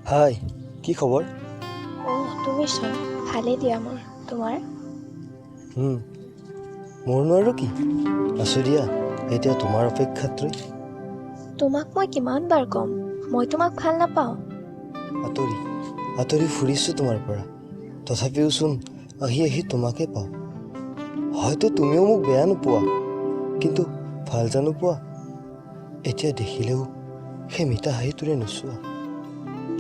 হাই, কি খবৰ? তুমি চোন ভালেই দিয়া মোৰ। তোমাৰ? মোৰনো আৰু কি, আছোঁ দিয়া এতিয়া তোমাৰ অপেক্ষাত ৰৈ। তোমাক মই কিমান বাৰ ক'ম, মই তোমাক ভাল নাপাওঁ। আঁতৰি ফুৰিছোঁ তোমাৰ পৰা, তথাপিওচোন আহি আহি তোমাকে পাওঁ। হয়তো তুমিও মোক বেয়া নোপোৱা, কিন্তু ভাল জানো পোৱা? এতিয়া দেখিলেও সেই মিঠা হাঁহিটোৰে নোচোৱা।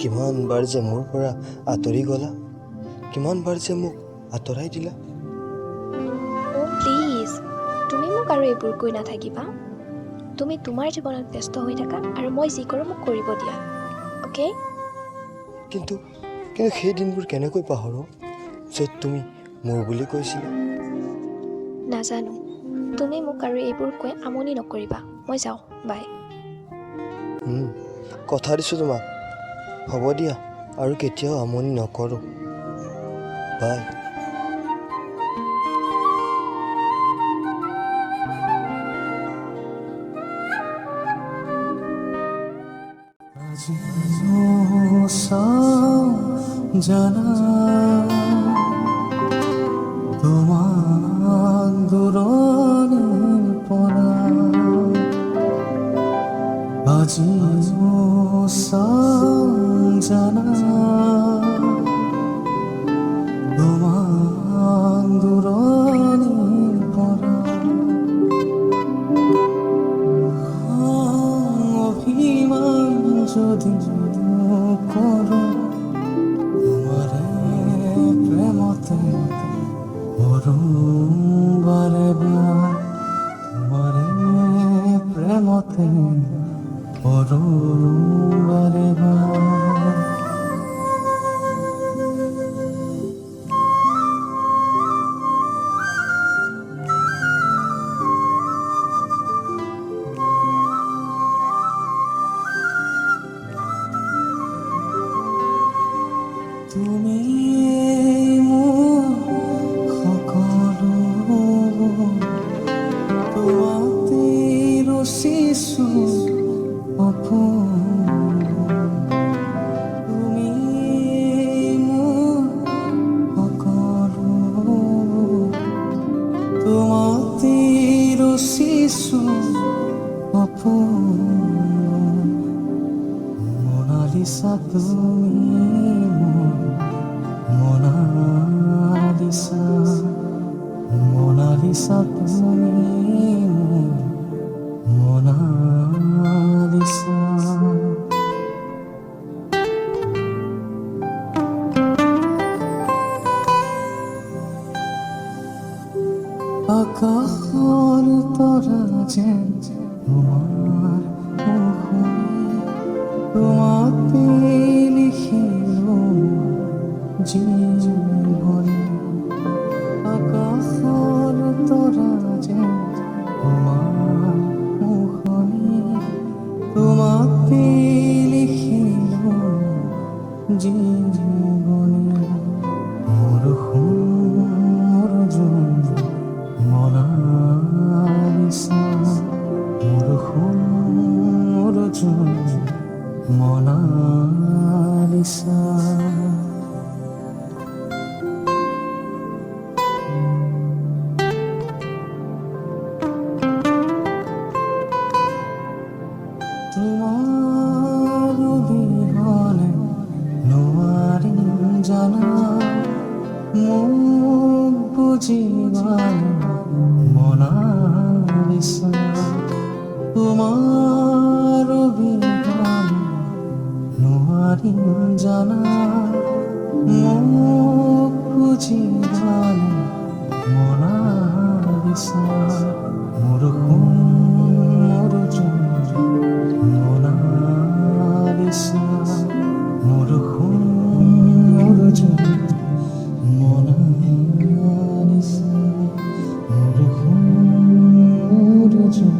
কিমান বাৰ যে মোৰ পৰা আঁতৰি গলা, কিমান বাৰ যে মোক আঁতৰাই দিলা। প্লিজ, তুমি মোক আৰু এইবোৰ কৈ নাথাকিবা। তুমি তোমাৰ জীৱনত ব্যস্ত হৈ থাকা আৰু মই যি কৰোঁ মোক কৰিব দিয়া, অ'কে? কিন্তু সেই দিনবোৰ কেনেকৈ পাহৰোঁ য'ত তুমি মোৰ বুলি কৈছিলা। নাজানো, তুমি মোক আৰু এইবোৰ কৈ আমনি নকৰিবা। মই যাওঁ, বাই। কথা দিছোঁ তোমাক, হ'ব দিয়া আৰু কেতিয়াও আমনি নকৰোঁ, বাই। জানা তোমাক দূৰণিৰ পৰা আজি জানা তোমাক দূৰণিৰ পৰা অভিমান যদি কৰোঁ তোমাৰে প্ৰেমতে বাৰে বাৰ তোমাৰে প্ৰেমতে বাৰে বাৰ। তুমি মোৰ সকলো, তোমাতে ৰচিছোঁ সপোন। তুমি মোৰ সকলো, তোমাতে ৰচিছোঁ সপোন। মনালিছা তুমি মনালিছা তুমি মনালিছা। আকাশৰ তৰা যেন তোমাৰ মুখনি, তোমাতে লিখিলোঁ জীৱনী। আকাশৰ তৰা যেন তোমাৰ মুখনি, তোমাতে লিখিলোঁ জীৱনী। মোৰ সুৰ জোন মনালিছা, মোৰ সুৰ জোন মনালিছা। তোমাৰ অবিহনে নোৱাৰিম জানা, মোক বুজিবাৰ মনালিছা। তোমাৰ অবিহনে নোৱাৰিম জানা, মোক বুজিবাৰ মনালিছা। মোৰ সুৰ জোন মনালিছা, মোৰ সুৰ জোন মনালিছা, মোৰ সুৰ জোন